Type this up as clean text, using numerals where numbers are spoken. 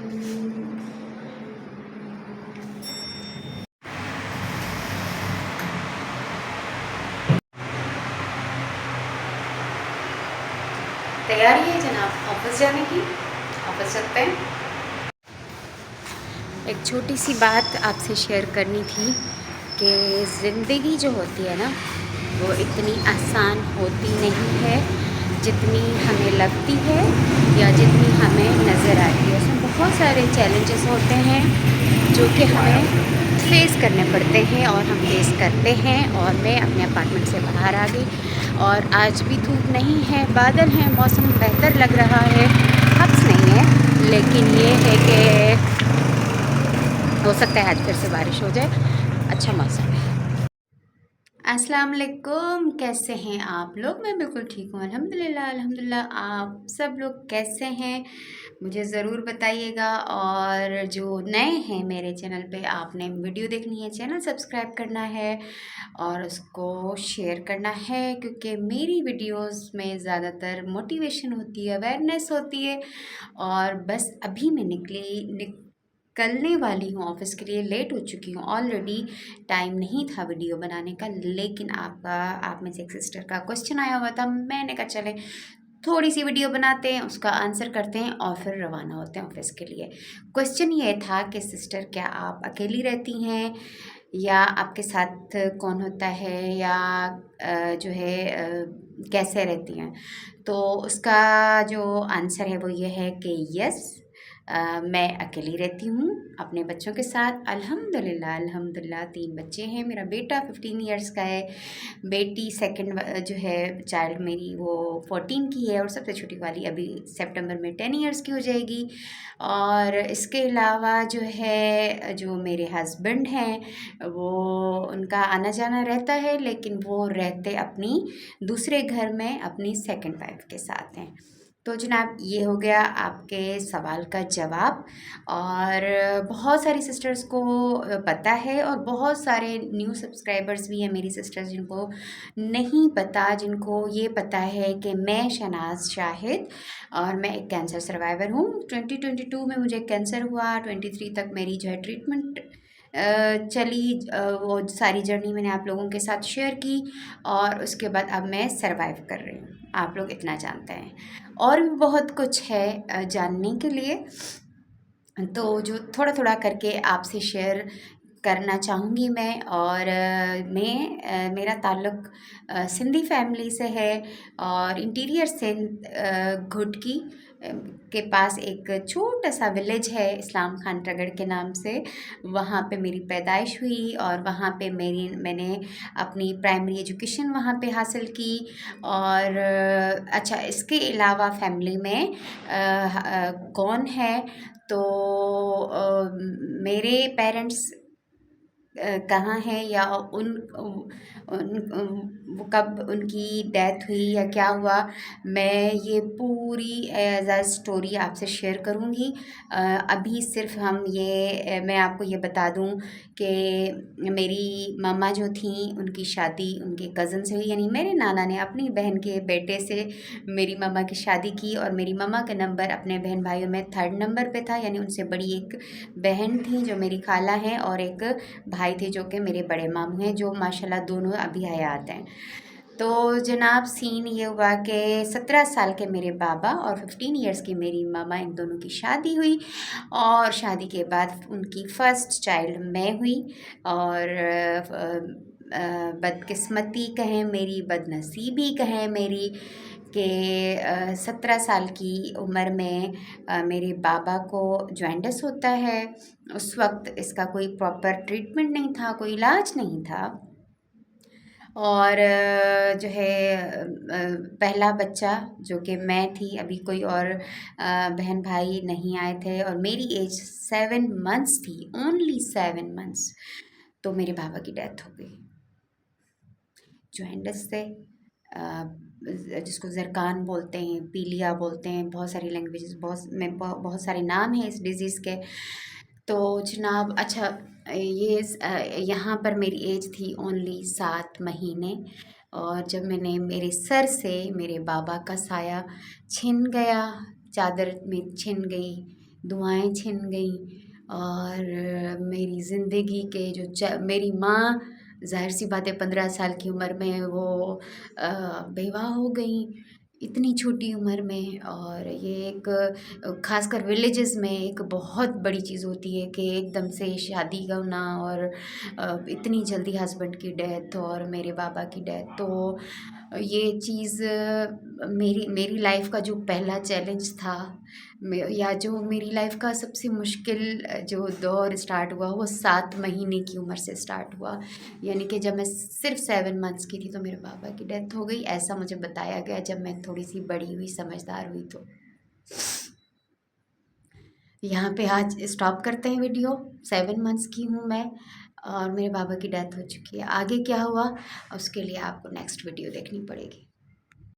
तैयारी है जनाब ऑफिस जाने की? ऑफिस चलते हैं। एक छोटी सी बात आपसे शेयर करनी थी कि ज़िंदगी जो होती है ना, वो इतनी आसान होती नहीं है जितनी हमें लगती है या जितनी हमें नज़र आती है। उसमें बहुत सारे चैलेंजेस होते हैं जो कि हमें फेस करने पड़ते हैं और हम फेस करते हैं। और मैं अपने अपार्टमेंट से बाहर आ गई और आज भी धूप नहीं है, बादल हैं, मौसम बेहतर लग रहा है, हब्स नहीं है, लेकिन ये है कि हो सकता है आज फिर से बारिश हो जाए। अच्छा मौसम है। अस्सलाम वालेकुम, कैसे हैं आप लोग? मैं बिल्कुल ठीक हूँ, अल्हम्दुलिल्लाह अल्हम्दुलिल्लाह। आप सब लोग कैसे हैं मुझे ज़रूर बताइएगा। और जो नए हैं मेरे चैनल पे, आपने वीडियो देखनी है, चैनल सब्सक्राइब करना है और उसको शेयर करना है, क्योंकि मेरी वीडियोस में ज़्यादातर मोटिवेशन होती है, अवेयरनेस होती है। और बस अभी मैं निकलने वाली हूँ ऑफ़िस के लिए, लेट हो चुकी हूँ ऑलरेडी। टाइम नहीं था वीडियो बनाने का, लेकिन आप में से एक सिस्टर का क्वेश्चन आया हुआ था, मैंने कहा चले थोड़ी सी वीडियो बनाते हैं, उसका आंसर करते हैं और फिर रवाना होते हैं ऑफिस के लिए। क्वेश्चन ये था कि सिस्टर, क्या आप अकेली रहती हैं या आपके साथ कौन होता है, या जो है कैसे रहती हैं? तो उसका जो आंसर है वो ये है कि यस, मैं अकेली रहती हूँ अपने बच्चों के साथ। अल्हम्दुलिल्लाह अल्हम्दुलिल्लाह 3 बच्चे हैं। मेरा बेटा 15 इयर्स का है, बेटी सेकंड जो है चाइल्ड मेरी वो 14 की है, और सबसे छोटी वाली अभी सितंबर में 10 इयर्स की हो जाएगी। और इसके अलावा जो है, जो मेरे हस्बैंड हैं वो, उनका आना जाना रहता है, लेकिन वो रहते अपनी दूसरे घर में अपनी सेकंड वाइफ के साथ हैं। तो जनाब, ये हो गया आपके सवाल का जवाब। और बहुत सारी सिस्टर्स को पता है, और बहुत सारे न्यू सब्सक्राइबर्स भी हैं मेरी सिस्टर्स जिनको नहीं पता, जिनको ये पता है कि मैं शहनाज शाहिद और मैं एक कैंसर सर्वाइवर हूँ। 2022 में मुझे कैंसर हुआ, 23 तक मेरी जो है ट्रीटमेंट चली। वो सारी जर्नी मैंने आप लोगों के साथ शेयर की, और उसके बाद अब मैं सर्वाइव कर रही हूँ, आप लोग इतना जानते हैं। और भी बहुत कुछ है जानने के लिए, तो जो थोड़ा थोड़ा करके आपसे शेयर करना चाहूँगी मैं। और मेरा ताल्लुक़ सिंधी फैमिली से है, और इंटीरियर सिंध घुटकी के पास एक छोटा सा विलेज है इस्लाम खान ट्रगड़ के नाम से। वहाँ पे मेरी पैदाइश हुई और वहाँ पे मैंने अपनी प्राइमरी एजुकेशन वहाँ पे हासिल की। और अच्छा, इसके अलावा फैमिली में कौन है, तो मेरे पेरेंट्स कहाँ हैं, या वो कब उनकी डेथ हुई या क्या हुआ, मैं ये पूरी एज अ स्टोरी आपसे शेयर करूँगी। अभी सिर्फ मैं आपको ये बता दूँ कि मेरी मम्मा जो थी, उनकी शादी उनके कज़न से हुई, यानी मेरे नाना ने अपनी बहन के बेटे से मेरी मम्मा की शादी की। और मेरी मम्मा का नंबर अपने बहन भाइयों में 3rd नंबर पे था, यानी उनसे बड़ी एक बहन थी जो मेरी खाला हैं, और एक भाई थे जो कि मेरे बड़े मामू हैं, जो माशाल्लाह दोनों अभी हयात हैं। तो जनाब, सीन ये हुआ कि 17 साल के मेरे बाबा और 15 इयर्स की मेरी मामा, इन दोनों की शादी हुई। और शादी के बाद उनकी फ़र्स्ट चाइल्ड मैं हुई। और बदकिस्मती कहें मेरी, बदनसीबी कहें मेरी, कि 17 साल की उम्र में मेरे बाबा को जॉन्डिस होता है। उस वक्त इसका कोई प्रॉपर ट्रीटमेंट नहीं था, कोई इलाज नहीं था। और जो है पहला बच्चा जो कि मैं थी, अभी कोई और बहन भाई नहीं आए थे, और मेरी एज 7 मंथ्स थी, ओनली 7 मंथ्स, तो मेरे बाबा की डेथ हो गई जॉन्डिस से। जिसको ज़रकान बोलते हैं, पीलिया बोलते हैं, बहुत सारी लैंग्वेजेस, बहुत सारे नाम हैं इस डिज़ीज़ के। तो जनाब, अच्छा, यहाँ पर मेरी एज थी ओनली 7 महीने। और जब मैंने मेरे सर से मेरे बाबा का साया छिन गया, चादर में छिन गई, दुआएं छिन गई। और मेरी ज़िंदगी के जो मेरी माँ, ज़ाहिर सी बात है 15 साल की उम्र में वो बेवा हो गई, इतनी छोटी उम्र में। और ये एक ख़ासकर विलेजेस में एक बहुत बड़ी चीज़ होती है कि एकदम से शादी करना और इतनी जल्दी हस्बैंड की डेथ और मेरे बाबा की डेथ। तो ये चीज़ मेरी मेरी लाइफ का जो पहला चैलेंज था, या जो मेरी लाइफ का सबसे मुश्किल जो दौर स्टार्ट हुआ, वो 7 महीने की उम्र से स्टार्ट हुआ। यानी कि जब मैं सिर्फ 7 मंथ्स की थी तो मेरे पापा की डेथ हो गई, ऐसा मुझे बताया गया जब मैं थोड़ी सी बड़ी हुई, समझदार हुई। तो यहाँ पे आज स्टॉप करते हैं वीडियो। 7 मंथ्स की हूँ मैं और मेरे बाबा की डेथ हो चुकी है। आगे क्या हुआ उसके लिए आपको नेक्स्ट वीडियो देखनी पड़ेगी।